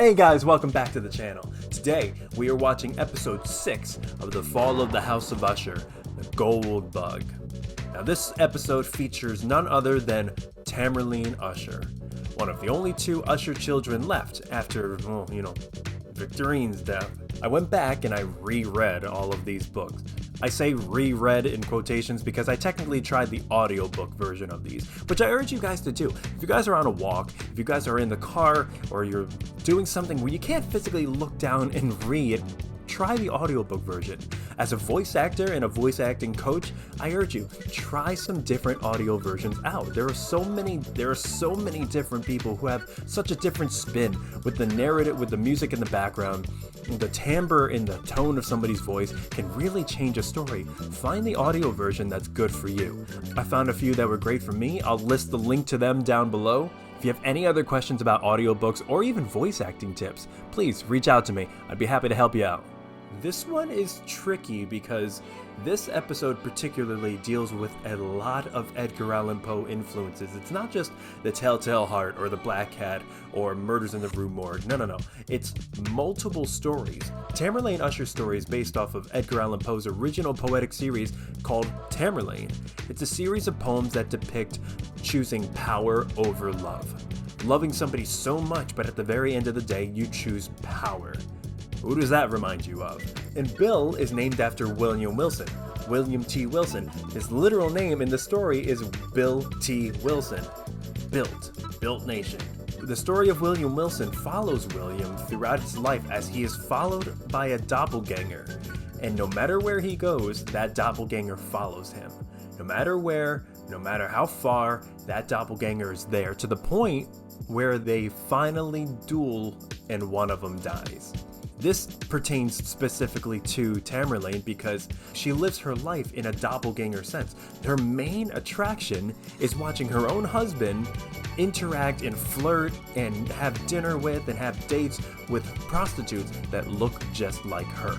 Hey guys, welcome back to the channel. Today, we are watching episode 6 of The Fall of the House of Usher, the Goldbug. Now this episode features none other than Tamerlane Usher, one of the only two Usher children left after, Victorine's death. I went back and I reread all of these books. I say reread in quotations because I technically tried the audiobook version of these, which I urge you guys to do. If you guys are on a walk, if you guys are in the car, or you're doing something where you can't physically look down and read, try the audiobook version. As a voice actor and a voice acting coach, I urge you, try some different audio versions out. There are so many different people who have such a different spin with the narrative, with the music in the background. The timbre and the tone of somebody's voice can really change a story. Find the audio version that's good for you. I found a few that were great for me. I'll list the link to them down below. If you have any other questions about audiobooks or even voice acting tips, please reach out to me. I'd be happy to help you out. This one is tricky because this episode particularly deals with a lot of Edgar Allan Poe influences. It's not just The Telltale Heart or The Black Cat or Murders in the Rue Morgue. No. It's multiple stories. Tamerlane Usher's story is based off of Edgar Allan Poe's original poetic series called Tamerlane. It's a series of poems that depict choosing power over love. Loving somebody so much, but at the very end of the day, you choose power. Who does that remind you of? And Bill is named after William Wilson. William T. Wilson. His literal name in the story is Bill T. Wilson. Built Nation. The story of William Wilson follows William throughout his life as he is followed by a doppelganger. And no matter where he goes, that doppelganger follows him. No matter where, no matter how far, that doppelganger is there, to the point where they finally duel and one of them dies. This pertains specifically to Tamerlane because she lives her life in a doppelganger sense. Her main attraction is watching her own husband interact and flirt and have dinner with and have dates with prostitutes that look just like her.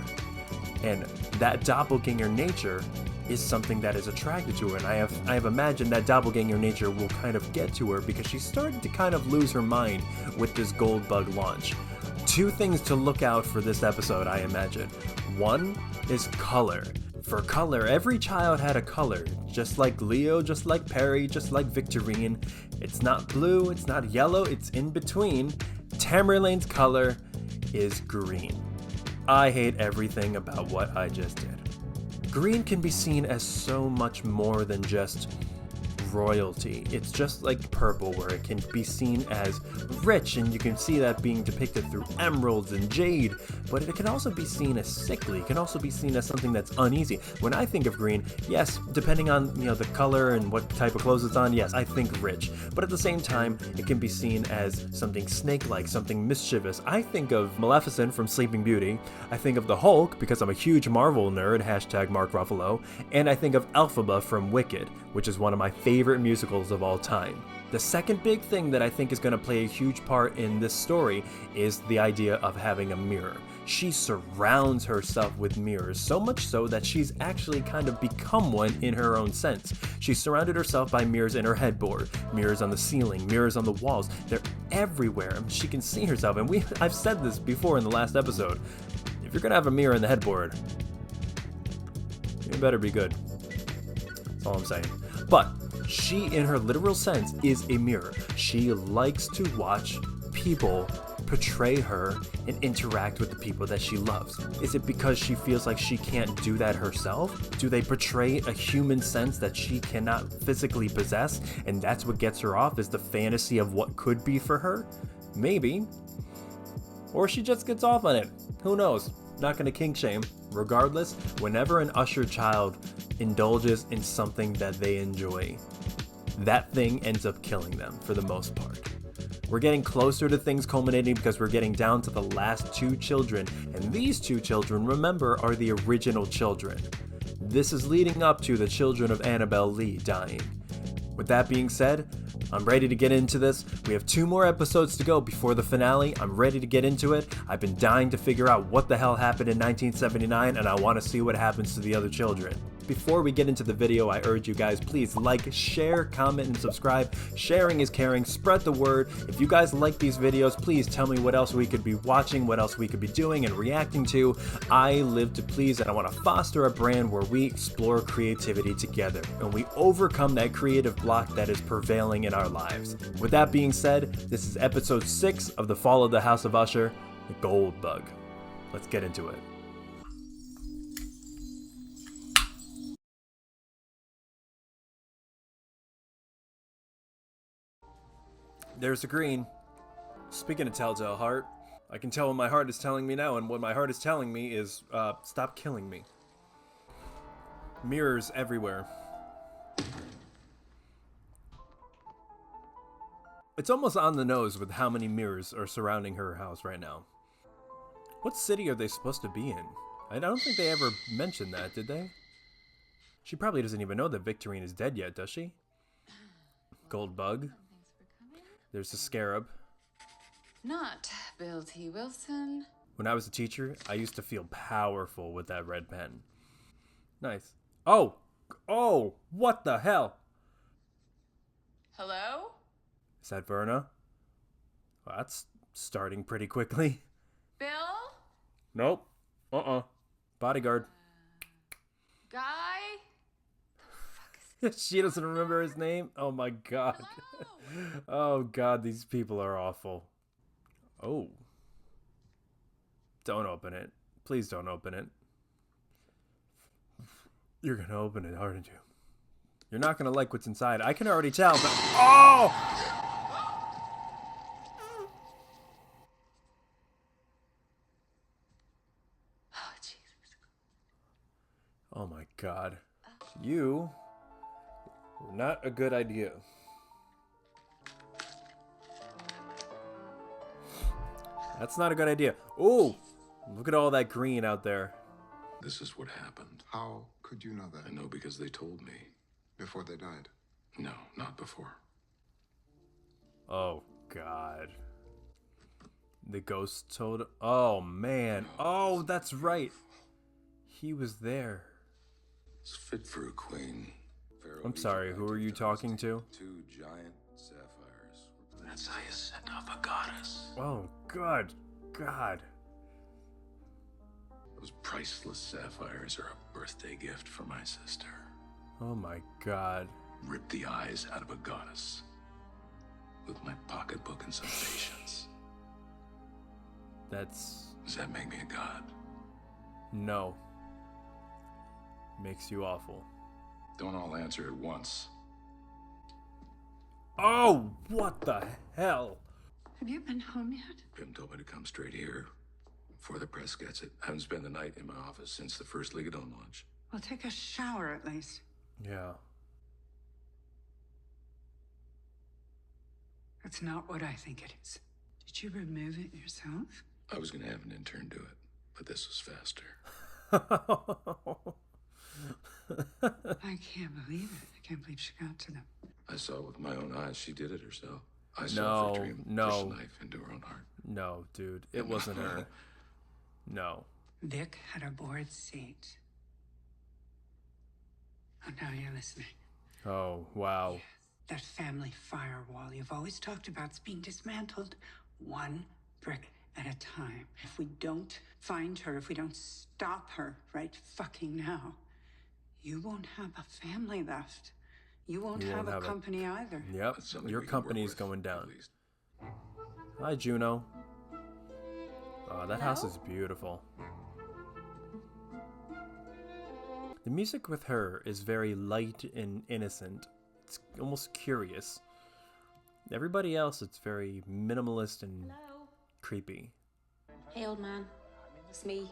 And that doppelganger nature is something that is attracted to her, and I have imagined that doppelganger nature will kind of get to her because she's starting to kind of lose her mind with this Goldbug launch. Two things to look out for this episode, I imagine. One is color. For color, every child had a color, just like Leo, just like Perry, just like Victorine. It's not blue, it's not yellow, it's in between. Tamerlane's color is green. I hate everything about what I just did. Green can be seen as so much more than just royalty. It's just like purple, where it can be seen as rich, and you can see that being depicted through emeralds and jade, but it can also be seen as sickly. It can also be seen as something that's uneasy. When I think of green, yes, depending on the color and what type of clothes it's on, yes, I think rich, but at the same time it can be seen as something snake-like, something mischievous. I think of Maleficent from Sleeping Beauty, I think of the Hulk because I'm a huge Marvel nerd, hashtag Mark Ruffalo, and I think of Elphaba from Wicked, which is one of my favorite musicals of all time. The second big thing that I think is going to play a huge part in this story is the idea of having a mirror. She surrounds herself with mirrors, so much so that she's actually kind of become one in her own sense. She's surrounded herself by mirrors in her headboard, mirrors on the ceiling, mirrors on the walls. They're everywhere. She can see herself, and I've said this before in the last episode. If you're going to have a mirror in the headboard, you better be good. That's all I'm saying. But she, in her literal sense, is a mirror. She likes to watch people portray her and interact with the people that she loves. Is it because she feels like she can't do that herself? Do they portray a human sense that she cannot physically possess, and that's what gets her off, is the fantasy of what could be for her? Maybe. Or she just gets off on it. Who knows? Not gonna kink shame. Regardless, whenever an Usher child indulges in something that they enjoy, that thing ends up killing them for the most part. We're getting closer to things culminating because we're getting down to the last two children, and these two children, remember, are the original children. This is leading up to the children of Annabelle Lee dying. With that being said, I'm ready to get into this. We have 2 more episodes to go before the finale. I'm ready to get into it. I've been dying to figure out what the hell happened in 1979, and I want to see what happens to the other children. Before we get into the video, I urge you guys, please like, share, comment, and subscribe. Sharing is caring. Spread the word. If you guys like these videos, please tell me what else we could be watching, what else we could be doing and reacting to. I live to please, and I want to foster a brand where we explore creativity together and we overcome that creative block that is prevailing in our lives. With that being said, this is episode 6 of The Fall of the House of Usher, the Goldbug. Let's get into it. There's the green. Speaking of Telltale Heart, I can tell what my heart is telling me now, and what my heart is telling me is, stop killing me. Mirrors everywhere. It's almost on the nose with how many mirrors are surrounding her house right now. What city are they supposed to be in? I don't think they ever mentioned that, did they? She probably doesn't even know that Victorine is dead yet, does she? Goldbug. There's the scarab. Not Bill T. Wilson. When I was a teacher, I used to feel powerful with that red pen. Nice. Oh! Oh! What the hell? Hello? Is that Verna? Well, that's starting pretty quickly. Bill? Nope. Bodyguard. Guy? She doesn't remember his name? Oh my god. Hello? Oh god, these people are awful. Oh. Don't open it. Please don't open it. You're gonna open it, aren't you? You're not gonna like what's inside. I can already tell, but... Oh! Oh, Jesus. Oh my god. You were not a good idea. That's not a good idea. Oh! Look at all that green out there. This is what happened. How could you know that? I know because they told me. Before they died? No, not before. Oh god. The ghost told... Oh man. Oh, that's right. He was there. It's fit for a queen. I'm sorry, who are you talking to? 2 giant sapphires. That's how you send off a goddess. Oh god. God. Those priceless sapphires are a birthday gift for my sister. Oh my god. Rip the eyes out of a goddess. With my pocketbook and some patience. That's... Does that make me a god? No. Makes you awful. Don't all answer at once. Oh, what the hell? Have you been home yet? Pim told me to come straight here. Before the press gets it. I haven't spent the night in my office since the first Ligadon launch. Well, take a shower at least. Yeah. That's not what I think it is. Did you remove it yourself? I was gonna have an intern do it, but this was faster. I can't believe it. I can't believe she got to them. I saw it with my own eyes. She did it herself. I saw Victorine push a knife into her own heart. No, dude. It wasn't her. No. Vic had a board seat. Oh, now you're listening. Oh, wow. That family firewall you've always talked about is being dismantled one brick at a time. If we don't find her, if we don't stop her right fucking now, you won't have a family left. You won't have a company either. Yep, your company's going down. Hi, Juno. Oh, that house is beautiful. The music with her is very light and innocent. It's almost curious. Everybody else, it's very minimalist and creepy. Hey, old man. It's me.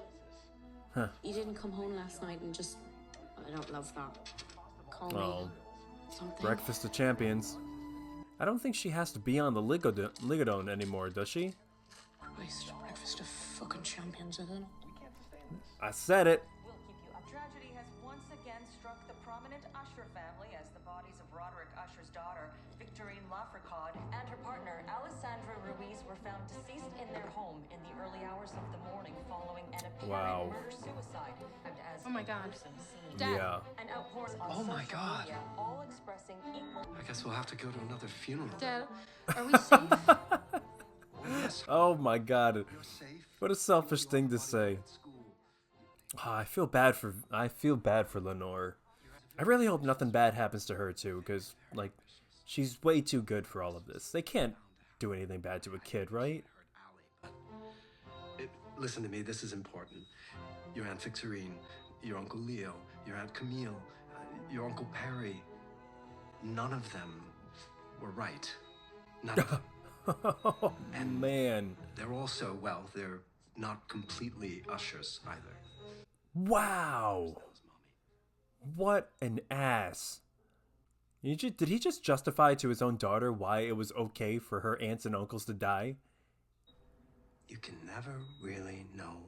Huh. You didn't come home last night and just... I don't love that. Call me something. Breakfast of Champions. I don't think she has to be on the Ligadon anymore, does she? Christ, breakfast of fucking champions again. I said it. Tragedy has once again struck the prominent Usher family as the bodies of Roderick Usher's daughter, Victorine Lafricade and her partner, Alessandra Ruiz, were found deceased in their home in the early hours of the morning following an apparent murder-suicide. Oh my God. Dad, Yeah. an outpouring on Oh my social God. media, all expressing equal. I guess we'll have to go to another funeral. Dad, are we safe? Oh, yes. Oh my God. You're safe. What a selfish thing to say. At school. Ah, I feel bad for Lenore. I really hope nothing bad happens to her too, because like she's way too good for all of this. They can't do anything bad to a kid, right? Listen to me, this is important. Your Aunt Victorine, your Uncle Leo, your Aunt Camille, your Uncle Perry, none of them were right. None of them. Oh, And man. they're also, well, they're not completely ushers either. Wow. What an ass. Did he just justify to his own daughter why it was okay for her aunts and uncles to die? You can never really know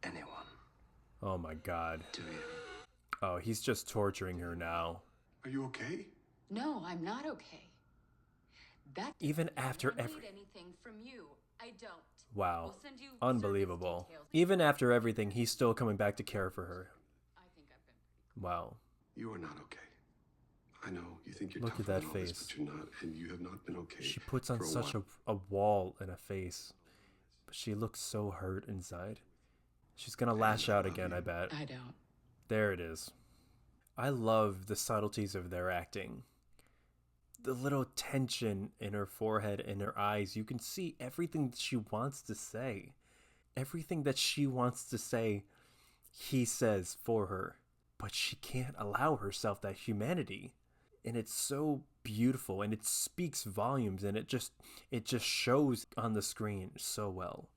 anyone, Oh my God. do you? Oh, he's just torturing her now. Are you okay? No, I'm not okay. That Even after I don't every... need anything from you. I don't. Wow. We'll send you Unbelievable. service details. Even after everything, he's still coming back to care for her. I think I've been pretty Wow. You are not okay. I know you think you're Look tougher at that than all this, face. but you're not, and you have not been okay. She puts on for a such while. a wall and a face. But she looks so hurt inside. She's gonna lash out again, I bet. I don't. There it is. I love the subtleties of their acting. The little tension in her forehead and her eyes. You can see everything that she wants to say. Everything that she wants to say, he says for her. But she can't allow herself that humanity. And it's so beautiful, and it speaks volumes, and it just shows on the screen so well.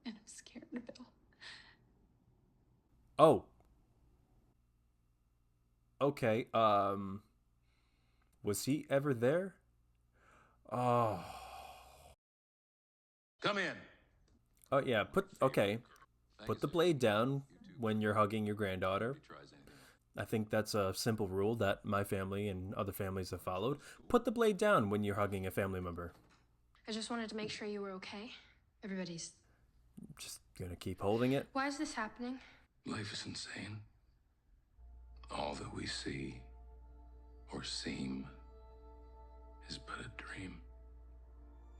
And I'm scared, Bill. Oh. Okay, was he ever there? Oh. Come in. Oh yeah, put the blade down when you're hugging your granddaughter. I think that's a simple rule that my family and other families have followed. Put the blade down when you're hugging a family member. I just wanted to make sure you were okay. Everybody's... Just gonna keep holding it. Why is this happening? Life is insane. All that we see or seem is but a dream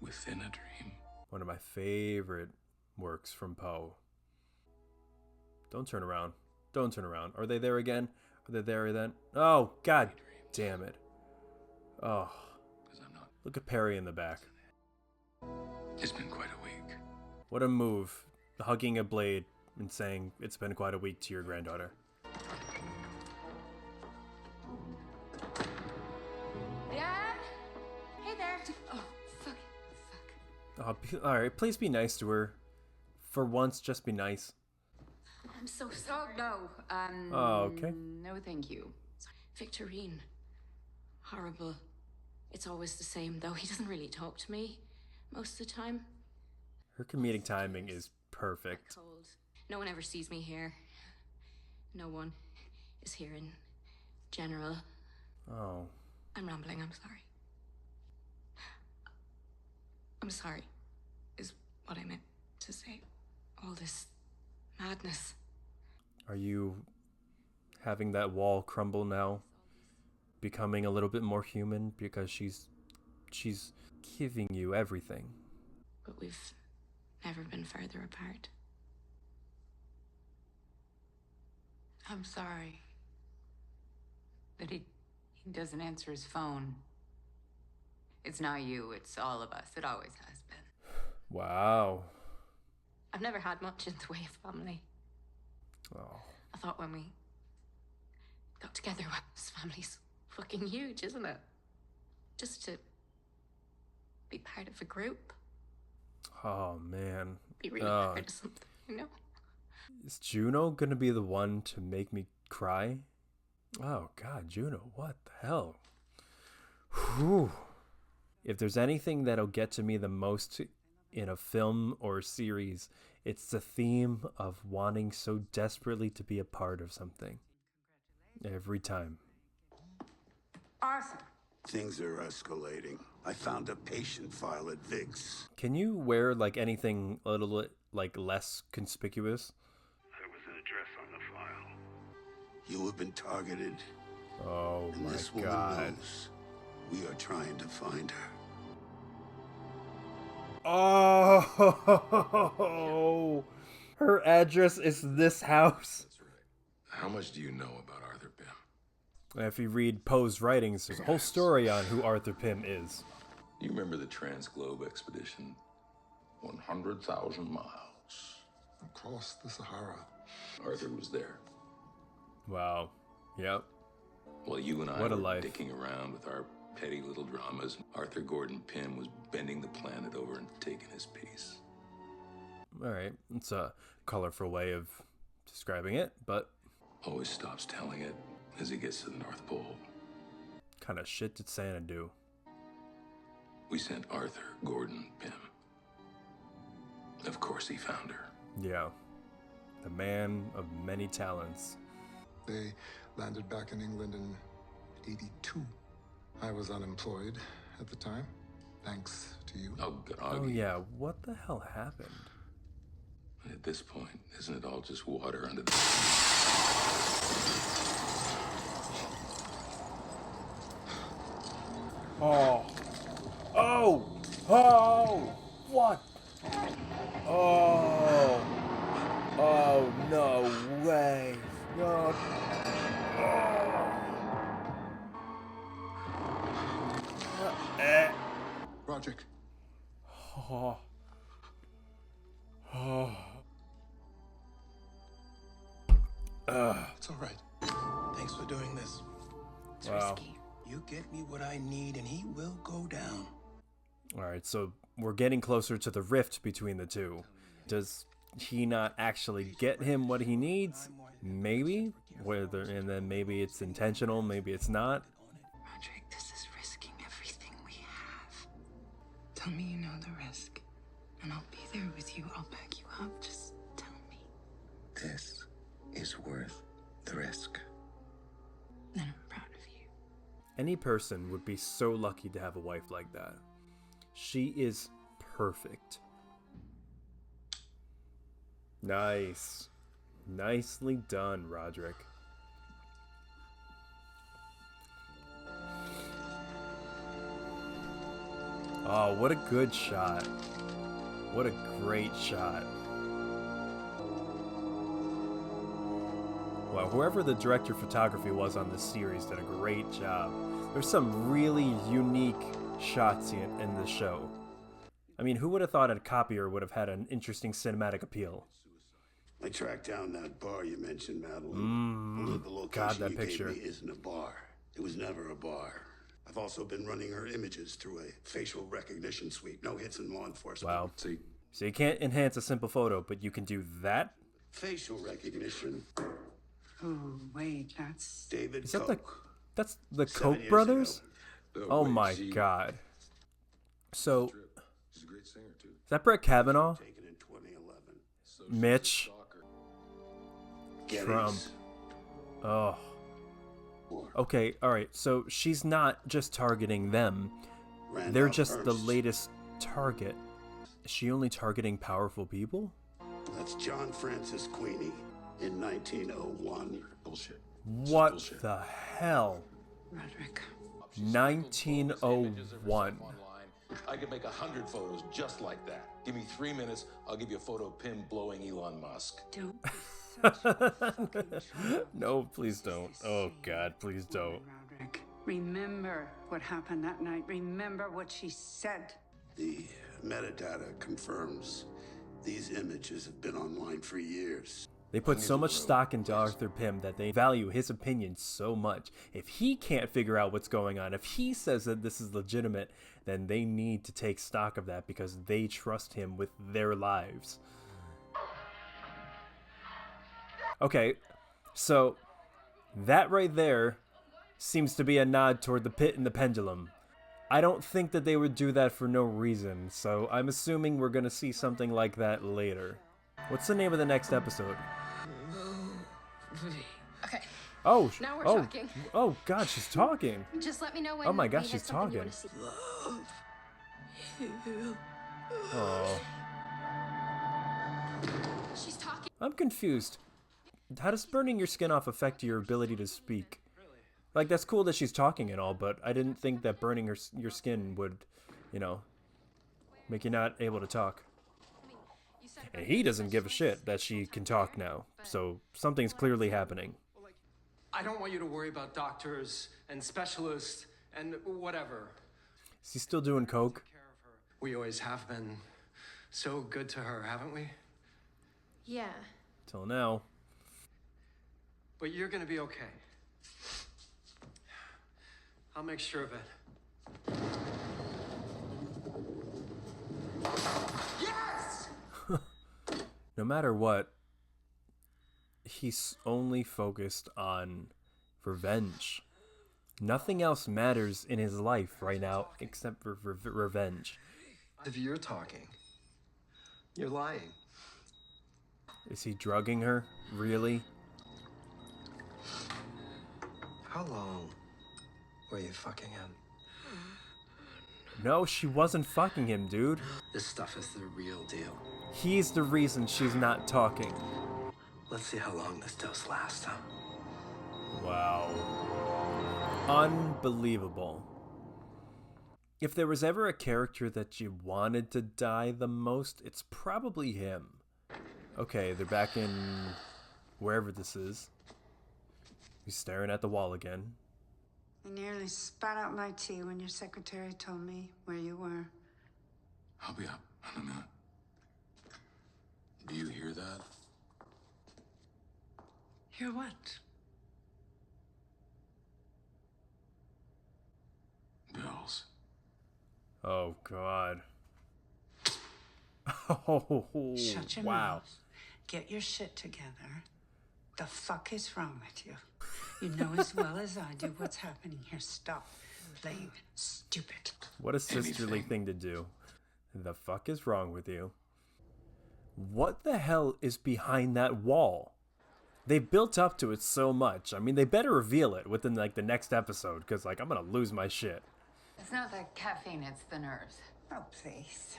within a dream. One of my favorite works from Poe. Don't turn around. Don't turn around. Are they there again? Are they there then? Oh, God damn it. Oh. 'Cause I'm not. Look at Perry in the back. It's been quite a week. What a move. Hugging a blade and saying it's been quite a week to your granddaughter. Dad? Hey there. Oh, fuck. Alright, please be nice to her. For once, just be nice. I'm so sorry. Oh, no. Oh, okay. No, thank you. Victorine. Horrible. It's always the same, though. He doesn't really talk to me most of the time. Her comedic timing is perfect. Cold. No one ever sees me here. No one is here in general. Oh. I'm rambling, I'm sorry. I'm sorry, is what I meant to say. All this madness. Are you having that wall crumble now? Becoming a little bit more human because she's giving you everything. But we've never been further apart. I'm sorry that he doesn't answer his phone. It's not you, it's all of us. It always has been. Wow. I've never had much in the way of family. Oh. I thought when we got together, well, this family's fucking huge, isn't it? Just to be part of a group, Oh man. be really part of something, you know? Is Juno gonna be the one to make me cry? Oh God, Juno, what the hell? Whew. If there's anything that'll get to me the most in a film or series, it's the theme of wanting so desperately to be a part of something. Every time. Arthur. Things are escalating. I found a patient file at Vig's. Can you wear like anything a little bit like less conspicuous? There was an address on the file. You have been targeted. Oh and my this woman God. knows we are trying to find her. Oh, her address is this house. That's right. How much do you know about Arthur Pym? If you read Poe's writings, there's a whole story on who Arthur Pym is. You remember the Trans-Globe expedition? 100,000 miles. Across the Sahara. Arthur was there. Wow. Yep. While you and I What a were life. dicking around with our petty little dramas, Arthur Gordon Pym was bending the planet over and taking his piece. All right. It's a colorful way of describing it, but Always stops telling it as he gets to the North Pole. kind of shit did Santa do? We sent Arthur Gordon Pym. Of course he found her. Yeah. The man of many talents. They landed back in England in '82. I was unemployed at the time, thanks to you. Oh, God. Oh yeah, what the hell happened? At this point, isn't it all just water under the... Oh. Oh. Oh. What? Oh. Oh, no way. No. Roderick, Oh. Oh. It's all right. Thanks for doing this. It's Wow. risky. You get me what I need, and he will go down. All right, so we're getting closer to the rift between the two. Does he not actually get him what he needs? Maybe. And then maybe it's intentional, maybe it's not. Roderick, this is risking everything we have. Tell me you know the risk, and I'll be there with you. I'll back you up. Just tell me. This is worth the risk. Then I'm proud of you. Any person would be so lucky to have a wife like that. She is perfect. Nice. Nicely done, Roderick. Oh, what a good shot. What a great shot. Well, whoever the director of photography was on this series did a great job. There's some really unique shots in the show. I mean, who would have thought a copier would have had an interesting cinematic appeal? I tracked down that bar you mentioned, Madeline. The location God, that you picture. gave me isn't a bar. It was never a bar. I've also been running her images through a facial recognition suite. No hits in law enforcement. Wow. See, So you can't enhance a simple photo, but you can do that? Facial recognition. Oh, wait, that's... David Is that Koch. that's the 7 Koch years brothers? ago. Oh wait, my she- god. So, She's a great singer, too. is that Brett Kavanaugh? Taken in 2011. So she's a Mitch? stalker. Gettys. Trump. Oh. Okay, alright, so she's not just targeting them. They're Randolph just the Hearst. latest target. Is she only targeting powerful people? That's John Francis Queenie in 1901. Bullshit. What bullshit. the hell? Roderick. 1901. I could make 100 photos just like that. Give me 3 minutes, I'll give you a photo of Pym blowing Elon Musk. Don't be such a fucking child. No, please don't. Oh god, please don't. Roderick, remember what happened that night. Remember what she said. The metadata confirms these images have been online for years. They put so much stock into Arthur Pym that they value his opinion so much. If he can't figure out what's going on, if he says that this is legitimate, then they need to take stock of that because they trust him with their lives. Okay, so that right there seems to be a nod toward the pit and the pendulum. I don't think that they would do that for no reason, so I'm assuming we're gonna see something like that later. What's the name of the next episode? Okay. Oh, Now we're oh, talking. oh God, she's talking. Just let me know when. Oh my gosh, we have she's something you talking. wanna see. Oh, She's talking. I'm confused. How does burning your skin off affect your ability to speak? Like, that's cool that she's talking and all, but I didn't think that burning your skin would, you know, make you not able to talk. And he doesn't give a shit that she can talk now, so something's clearly happening. I don't want you to worry about doctors and specialists and whatever. Is he still doing coke? We always have been so good to her, haven't we? Yeah. Till now. But you're gonna be okay. I'll make sure of it. Yes! No matter what, he's only focused on revenge. Nothing else matters in his life right now except for revenge. If you're talking, you're lying. Is he drugging her? Really? How long were you fucking him? No, she wasn't fucking him, dude. This stuff is the real deal. He's the reason she's not talking. Let's see how long this dose lasts, huh? Wow. Unbelievable. If there was ever a character that you wanted to die the most, it's probably him. Okay, they're back in wherever this is. He's staring at the wall again. I nearly spat out my tea when your secretary told me where you were. I'll be up in a minute. Do you hear that? Hear what? Bills. Oh, God. Oh, Shut your wow. mouth. Get your shit together. The fuck is wrong with you? You know as well as I do what's happening here. Stop playing stupid. What a sisterly thing to do. The fuck is wrong with you? What the hell is behind that wall? They built up to it so much. I mean, they better reveal it within, like, the next episode, because, like, I'm gonna lose my shit. It's not the caffeine, it's the nerves. Oh, please.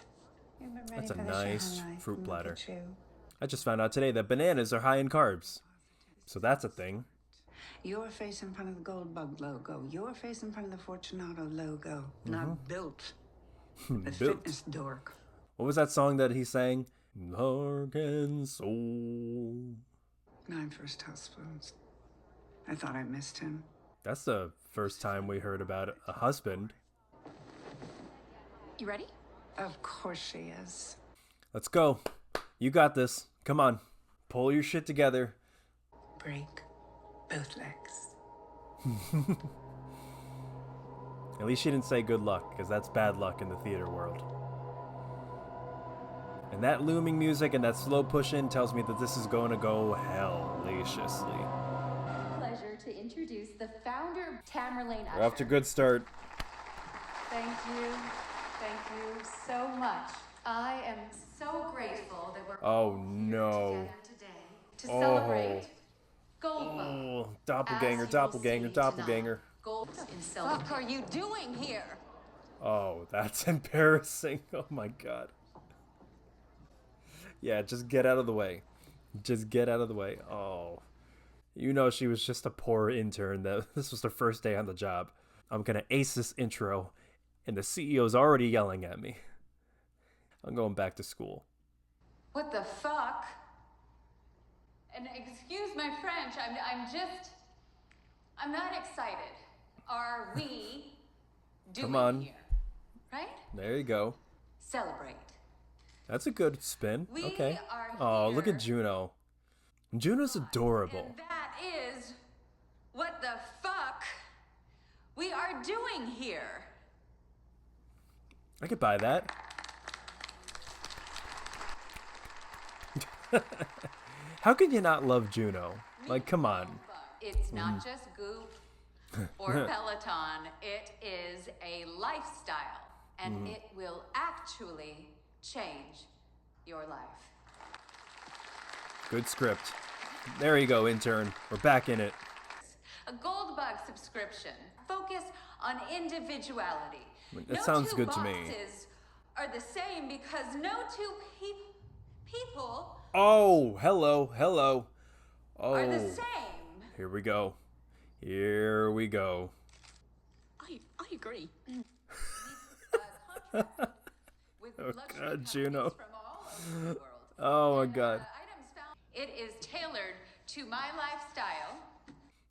You've been ready That's a for this your nice whole life, fruit and platter. look at you. I just found out today that bananas are high in carbs. So that's a thing. Your face in front of the Goldbug logo. Your face in front of the Fortunato logo. Not built. A Built. fitness dork. What was that song that he sang? Heart and soul. 9 first husbands. I thought I missed him. That's the first time we heard about a husband. You ready? Of course she is. Let's go. You got this. Come on. Pull your shit together. Break both legs. At least she didn't say good luck, because that's bad luck in the theater world. And that looming music and that slow push-in tells me that this is going to go hellaciously. Pleasure to introduce the founder of Tamerlane Usher. We're off to a good start. Thank you so much. I am so grateful that we're Oh no. together today to celebrate Goldbug. Oh, doppelganger, As you will doppelganger, see doppelganger. Gold in silver. What are you doing here? Oh, that's embarrassing. Oh my god. Yeah, just get out of the way. Just get out of the way. Oh. You know she was just a poor intern. That this was her first day on the job. I'm gonna ace this intro, and the CEO's already yelling at me. I'm going back to school. What the fuck? And excuse my French, I'm not excited. Are we doing Come on. here? Right? There you go. Celebrate. That's a good spin. We Okay. are Oh, look here. at Juno. Juno's adorable. And that is what the fuck we are doing here. I could buy that. How can you not love Juno? Like, come on. It's not just Goop or Peloton. It is a lifestyle, and it will actually change your life. Good script. There you go, intern. We're back in it. A Goldbug subscription. Focus on individuality. That sounds good to me. No two boxes are the same because no two people Oh, hello. are the Oh, same. here we go. Here we go. I agree. Oh God, Juno. From all over the world. Oh my God. Items found. It is tailored to my lifestyle.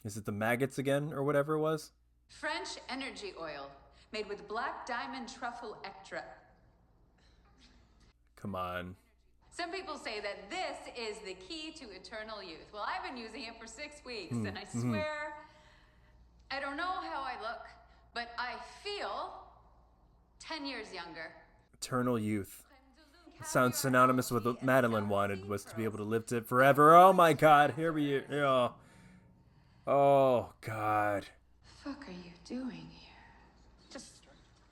Is it the maggots again, or whatever it was? French energy oil made with black diamond truffle extract. Come on. Some people say that this is the key to eternal youth. Well, I've been using it for 6 weeks, and I swear, I don't know how I look, but I feel 10 years younger. Eternal youth. It sounds synonymous with what Madeline wanted, was to be able to live to forever. Oh my God, here we are. Oh God. What the fuck are you doing here? Just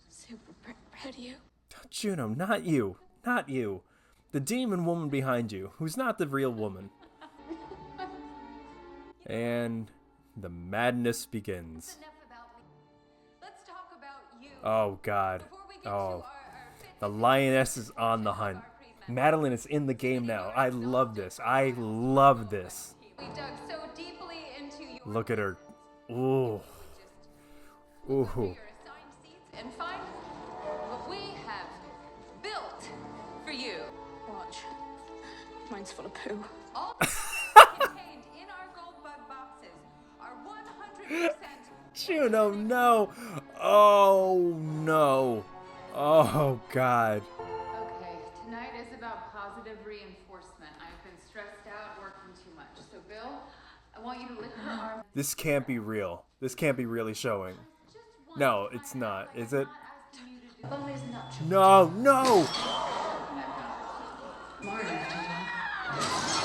super proud of you. Juno, not you. Not you. The demon woman behind you, who's not the real woman. And the madness begins. Enough about me. Let's talk about you. Oh God. Oh. The lioness is on the hunt. Madeline is in the game now. I love this. I love this. We dug so deeply into your Look at her. Ooh. Ooh. your assigned seats and find what we have built for you. Watch. Mine's full of poo. All the contained in our Goldbug boxes are 100%. Juno, no. Oh no. Oh God. Okay, tonight is about positive reinforcement. I've been stressed out, working too much. So, Bill, I want you to lick her arm. This can't be real. This can't be really showing. No, it's not. Is it? No, no.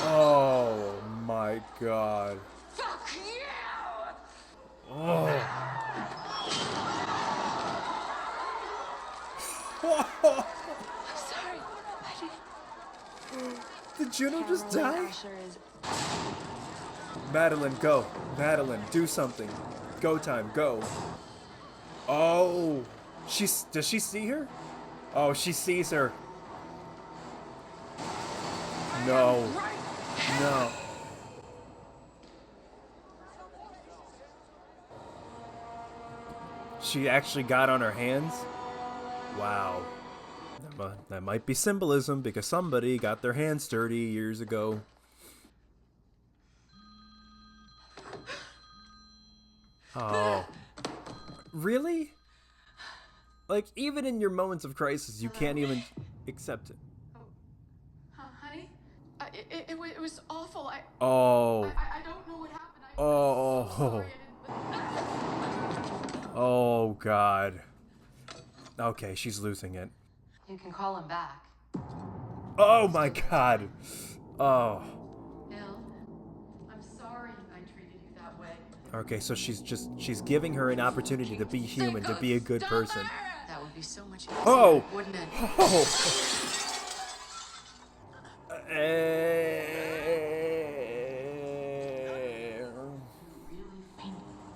Oh my God. Fuck you! Oh. Sorry. Did Juno just die? Madeline, go. Madeline, do something. Go time, go. Oh. Does she see her? Oh, she sees her. No. No. She actually got on her hands? Wow. That might be symbolism because somebody got their hands dirty years ago. Oh. Really? Like, even in your moments of crisis, you can't even accept it. Honey? It was awful. Oh. I don't know what happened. Oh. So sorry. Oh, God. Okay, she's losing it. You can call him back. Oh, my God. Oh. Bill, I'm sorry I treated you that way. Okay, so she's giving her an opportunity to be human, to be a good person. That would be so much easier, Oh! wouldn't it? Oh!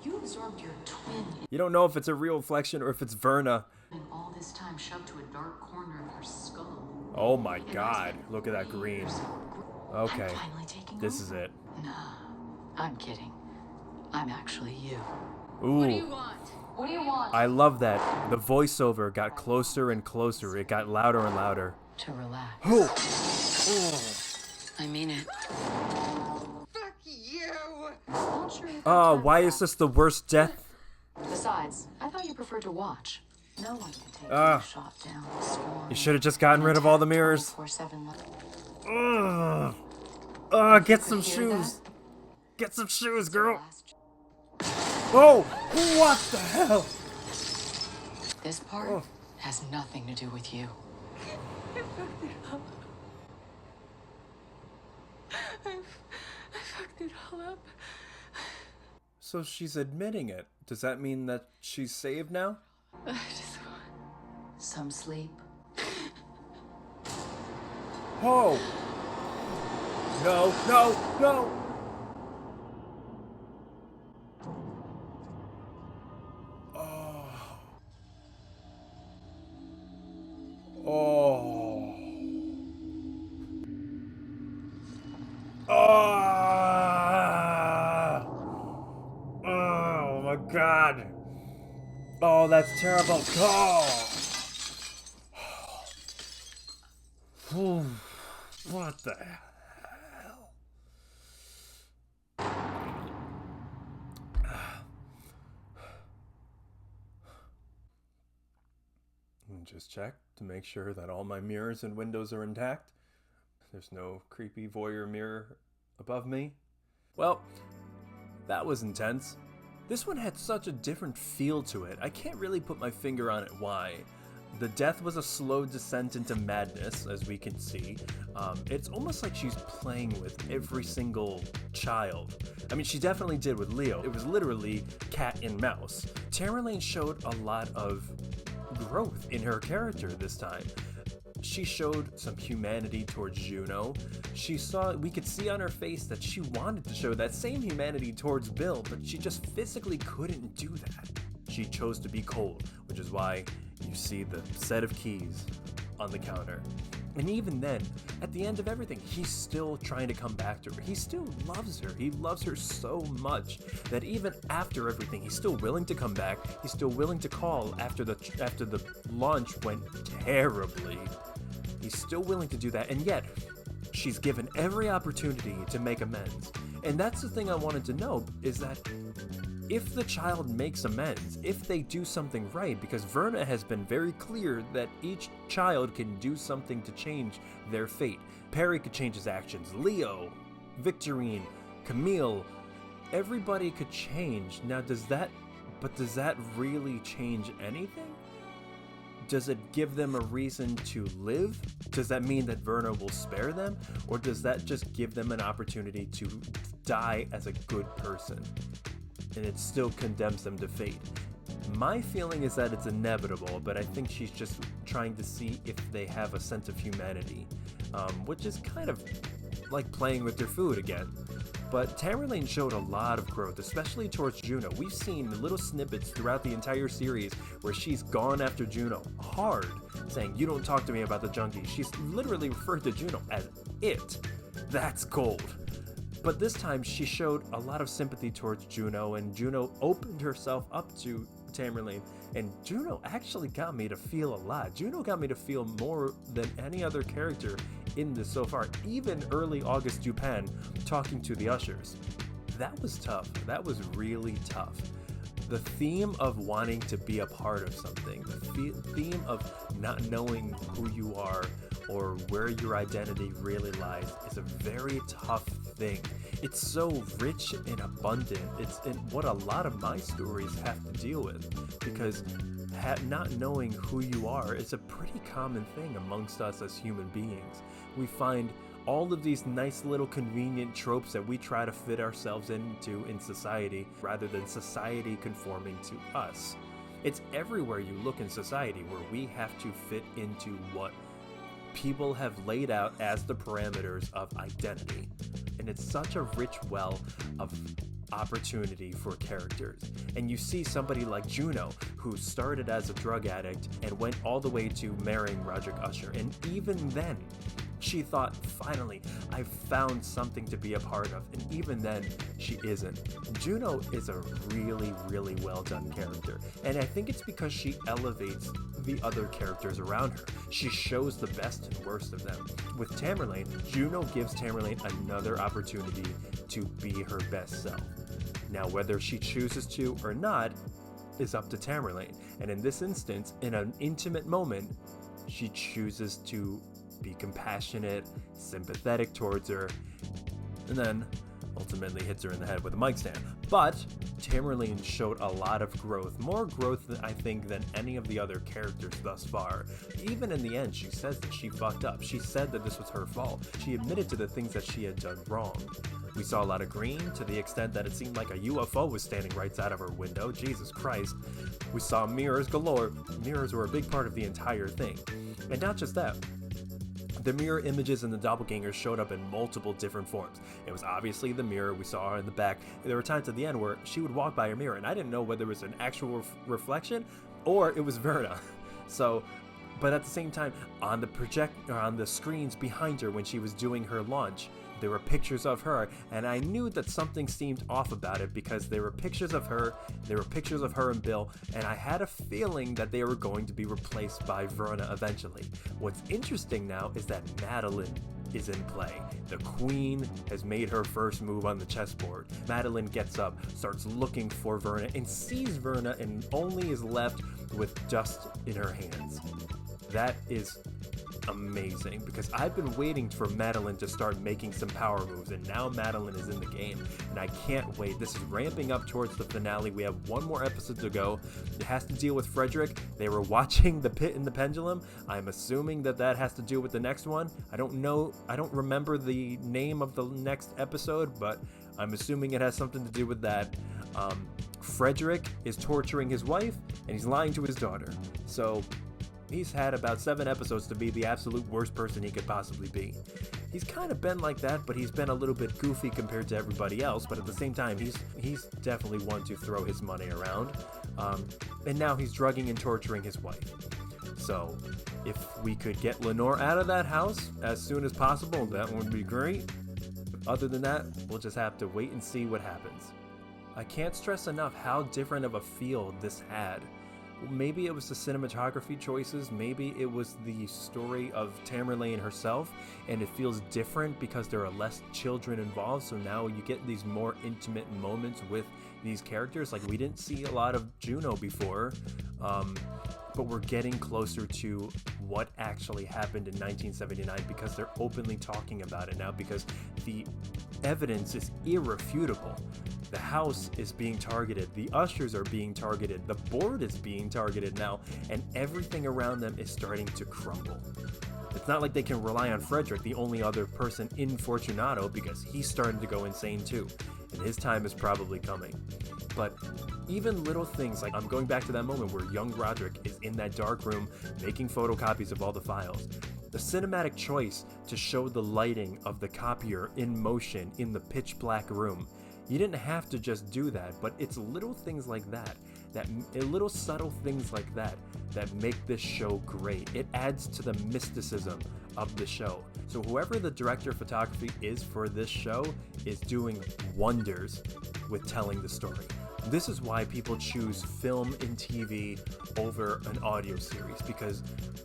You absorbed your twin You don't know if it's a real reflection or if it's Verna. and all this time shoved to a dark corner of her skull. Oh my God, look at that green. Okay, I'm finally taking this over. is it. No, I'm kidding. I'm actually you. Ooh, What do you want? What do you want? I love that. The voiceover got closer and closer. It got louder and louder. To relax. Oh! I mean it. Fuck you! Not sure if Oh, that why turns is this the worst death? out. Besides, I thought you preferred to watch. No one can take Ah. you shot down, scorned, You should have just gotten rid of all the mirrors. 24/7. Ugh. Ugh, get some Hear shoes. Get some shoes, girl. Last- Oh, what the hell? This part Oh. has nothing to do with you. I fucked it all up. So she's admitting it. Does that mean that she's saved now? I just want... Some sleep. Oh! No, no, no! Oh, that's terrible. Oh. What the hell? Just check to make sure that all my mirrors and windows are intact. There's no creepy voyeur mirror above me. Well, that was intense. This one had such a different feel to it. I can't really put my finger on it why. The death was a slow descent into madness, as we can see. It's almost like she's playing with every single child. I mean, she definitely did with Leo. It was literally cat and mouse. Tamerlane showed a lot of growth in her character this time. She showed some humanity towards Juno. We could see on her face that she wanted to show that same humanity towards Bill, but she just physically couldn't do that. She chose to be cold, which is why you see the set of keys on the counter. And even then, at the end of everything, he's still trying to come back to her. He still loves her. He loves her so much that even after everything, he's still willing to come back. He's still willing to call after the launch went terribly. He's still willing to do that, and yet she's given every opportunity to make amends. And that's the thing I wanted to know, is that if the child makes amends, if they do something right, because Verna has been very clear that each child can do something to change their fate. Perry could change his actions, Leo, Victorine, Camille, everybody could change. Now does that really change anything? Does it give them a reason to live? Does that mean that Verna will spare them? Or does that just give them an opportunity to die as a good person? And it still condemns them to fate. My feeling is that it's inevitable, but I think she's just trying to see if they have a sense of humanity, which is kind of like playing with their food again. But Tamerlane showed a lot of growth, especially towards Juno. We've seen little snippets throughout the entire series where she's gone after Juno hard, saying, "You don't talk to me about the junkie." She's literally referred to Juno as it. That's cold. But this time she showed a lot of sympathy towards Juno, and Juno opened herself up to Tamerlane, and Juno actually got me to feel a lot. Juno got me to feel more than any other character in this so far, even early August Dupin talking to the ushers. That was tough. That was really tough. The theme of wanting to be a part of something, the theme of not knowing who you are or where your identity really lies is a very tough thing. It's so rich and abundant. It's in what a lot of my stories have to deal with, because not knowing who you are is a pretty common thing amongst us as human beings. We find all of these nice little convenient tropes that we try to fit ourselves into in society rather than society conforming to us. It's everywhere you look in society where we have to fit into what people have laid out as the parameters of identity. And it's such a rich well of opportunity for characters. And you see somebody like Juno, who started as a drug addict and went all the way to marrying Roderick Usher. And even then, she thought, finally, I've found something to be a part of. And even then, she isn't. Juno is a really, really well done character. And I think it's because she elevates the other characters around her. She shows the best and worst of them. With Tamerlane, Juno gives Tamerlane another opportunity to be her best self. Now, whether she chooses to or not is up to Tamerlane. And in this instance, in an intimate moment, she chooses to be compassionate, sympathetic towards her, and then ultimately hits her in the head with a mic stand. But Tamerlane showed a lot of growth, more growth than I think than any of the other characters thus far. Even in the end, she says that she fucked up. She said that this was her fault. She admitted to the things that she had done wrong. We saw a lot of green, to the extent that it seemed like a UFO was standing right out of her window. Jesus Christ. We saw mirrors galore. Mirrors were a big part of the entire thing. And not just that, the mirror images and the doppelgangers showed up in multiple different forms. It was obviously the mirror we saw her in the back. There were times at the end where she would walk by her mirror, and I didn't know whether it was an actual reflection or it was Verna. But at the same time, on the screens behind her when she was doing her launch, there were pictures of her, and I knew that something seemed off about it because there were pictures of her and Bill, and I had a feeling that they were going to be replaced by Verna eventually. What's interesting now is that Madeline is in play. The queen has made her first move on the chessboard. Madeline gets up, starts looking for Verna, and sees Verna and only is left with dust in her hands. That is amazing, because I've been waiting for Madeline to start making some power moves, and now Madeline is in the game, and I can't wait. This is ramping up towards the finale. We have one more episode to go. It has to deal with Frederick. They were watching The Pit and the Pendulum. I'm assuming that has to do with the next one. I don't know. I don't remember the name of the next episode, but I'm assuming it has something to do with that. Frederick is torturing his wife, and he's lying to his daughter. So he's had about 7 episodes to be the absolute worst person he could possibly be. He's kind of been like that, but he's been a little bit goofy compared to everybody else, but at the same time, he's definitely one to throw his money around. And now he's drugging and torturing his wife. So if we could get Lenore out of that house as soon as possible, that would be great. Other than that, we'll just have to wait and see what happens. I can't stress enough how different of a feel this had. Maybe it was the cinematography choices, maybe it was the story of Tamerlane herself, and it feels different because there are less children involved, so now you get these more intimate moments with these characters. Like, we didn't see a lot of Juno before, but we're getting closer to what actually happened in 1979 because they're openly talking about it now, because the evidence is irrefutable. The house is being targeted, the ushers are being targeted, the board is being targeted now, and everything around them is starting to crumble. It's not like they can rely on Frederick, the only other person in Fortunato, because he's starting to go insane too, and his time is probably coming. But even little things like, I'm going back to that moment where young Roderick is in that dark room making photocopies of all the files. The cinematic choice to show the lighting of the copier in motion in the pitch black room. You didn't have to just do that, but it's little things like that, little subtle things like that make this show great. It adds to the mysticism of the show. So whoever the director of photography is for this show is doing wonders with telling the story. This is why people choose film and TV over an audio series, because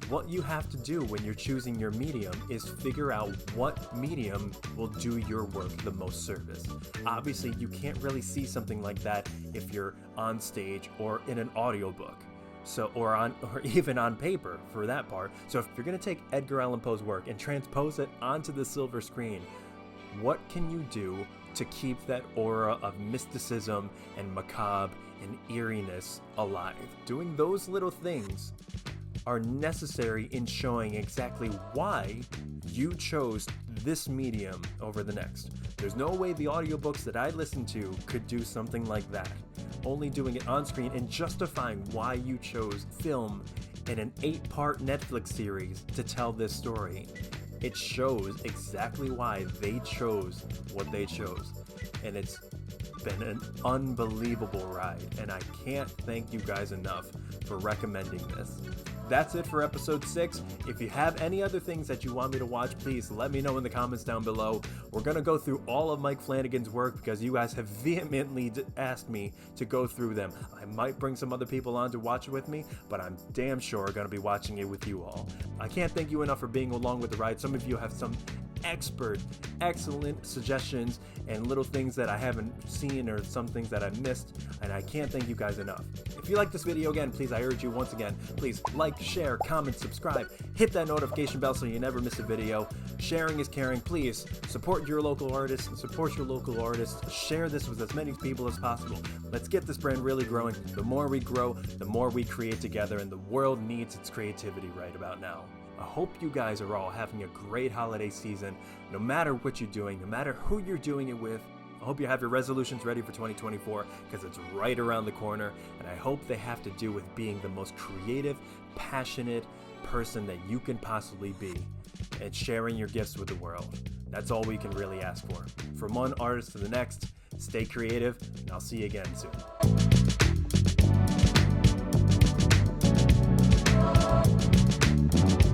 what you have to do when you're choosing your medium is figure out what medium will do your work the most service. Obviously, you can't really see something like that if you're on stage or in an audiobook. Or even on paper for that part. So if you're going to take Edgar Allan Poe's work and transpose it onto the silver screen, what can you do to keep that aura of mysticism and macabre and eeriness alive? Doing those little things are necessary in showing exactly why you chose this medium over the next. There's no way the audiobooks that I listened to could do something like that. Only doing it on screen and justifying why you chose film in an 8-part Netflix series to tell this story. It shows exactly why they chose what they chose. And it's been an unbelievable ride, and I can't thank you guys enough for recommending this. That's it for episode 6. If you have any other things that you want me to watch, please let me know in the comments down below. We're going to go through all of Mike Flanagan's work because you guys have vehemently asked me to go through them. I might bring some other people on to watch it with me, but I'm damn sure going to be watching it with you all. I can't thank you enough for being along with the ride. Some of you have some excellent suggestions and little things that I haven't seen or some things that I missed, and I can't thank you guys enough. If you like this video, again, please, I urge you once again, please like, share, comment, subscribe, hit that notification bell so you never miss a video. Sharing is caring. Please support your local artists and support your local artists. Share this with as many people as possible. Let's get this brand really growing. The more we grow, the more we create together, and the world needs its creativity right about now. I hope you guys are all having a great holiday season, no matter what you're doing, no matter who you're doing it with. I hope you have your resolutions ready for 2024 because it's right around the corner, and I hope they have to do with being the most creative, passionate person that you can possibly be and sharing your gifts with the world. That's all we can really ask for. From one artist to the next, stay creative, and I'll see you again soon.